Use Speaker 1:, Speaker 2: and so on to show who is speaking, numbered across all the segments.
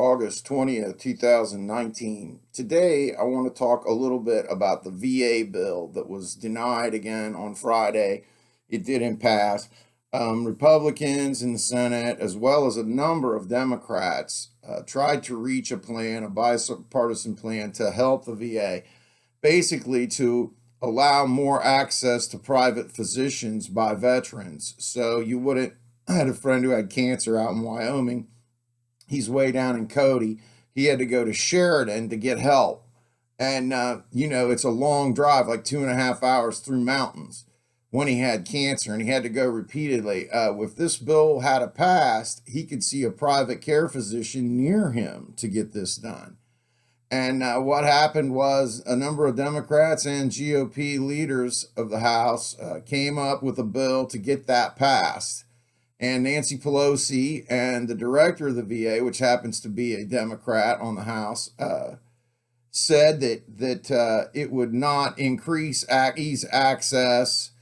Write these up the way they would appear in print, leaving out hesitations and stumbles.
Speaker 1: August 20th, 2019. Today, I want to talk a little bit about the VA bill that was denied again on Friday. It didn't pass. Republicans in the Senate, as well as a number of Democrats, tried to reach a plan, a bipartisan plan to help the VA, basically to allow more access to private physicians by veterans. So you wouldn't, I had a friend who had cancer out in Wyoming. He's way down in Cody. He had to go to Sheridan to get help. And, it's a long drive, like 2.5 hours through mountains when he had cancer, and he had to go repeatedly. If this bill had passed, he could see a private care physician near him to get this done. And what happened was a number of Democrats and GOP leaders of the House came up with a bill to get that passed. And Nancy Pelosi and the director of the VA, which happens to be a Democrat on the House, said that it would not ease access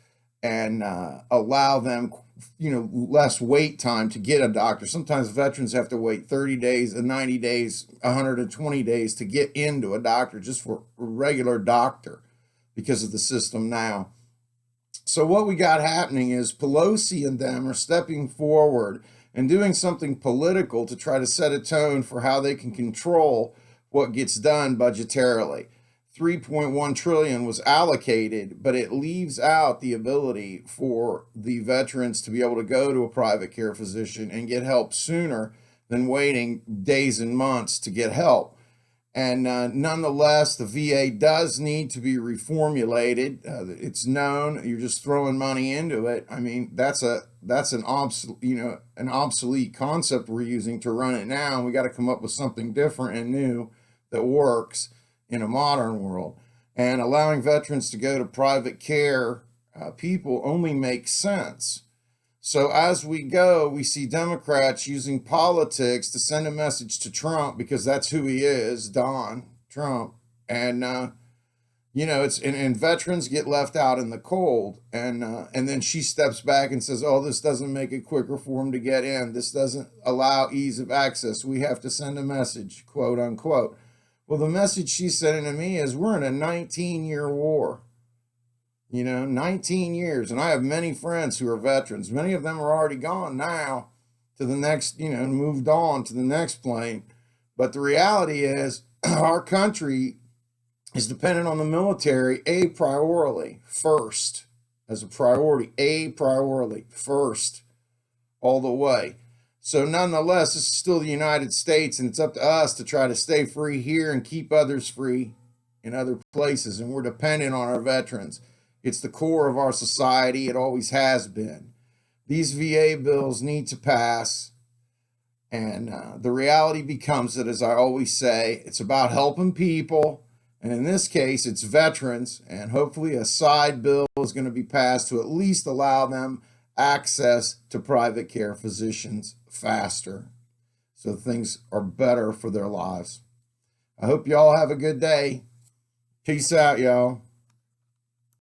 Speaker 1: and allow them, less wait time to get a doctor. Sometimes veterans have to wait 30 days, 90 days, 120 days to get into a doctor, just for a regular doctor, because of the system now. So what we got happening is Pelosi and them are stepping forward and doing something political to try to set a tone for how they can control what gets done budgetarily. 3.1 trillion was allocated, but it leaves out the ability for the veterans to be able to go to a private care physician and get help sooner than waiting days and months to get help. And nonetheless, the VA does need to be reformulated. It's known. You're just throwing money into it. I mean, that's an obsolete concept we're using to run it now. And we got to come up with something different and new that works in a modern world. And allowing veterans to go to private care people only makes sense. So as we go, we see Democrats using politics to send a message to Trump, because that's who he is, Don Trump. And, and veterans get left out in the cold. And then she steps back and says, oh, this doesn't make it quicker for them to get in. This doesn't allow ease of access. We have to send a message, quote unquote. Well, the message she's sending to me is we're in a 19-year war. 19 years. And I have many friends who are veterans. Many of them are already gone now to the next, moved on to the next plane. But the reality is our country is dependent on the military a priori, first, as a priority, first, all the way. So nonetheless, this is still the United States, and it's up to us to try to stay free here and keep others free in other places. And we're dependent on our veterans. It's the core of our society. It always has been. These VA bills need to pass. And the reality becomes that, as I always say, it's about helping people. And in this case, it's veterans. And hopefully a side bill is going to be passed to at least allow them access to private care physicians faster, so things are better for their lives. I hope y'all have a good day. Peace out, y'all.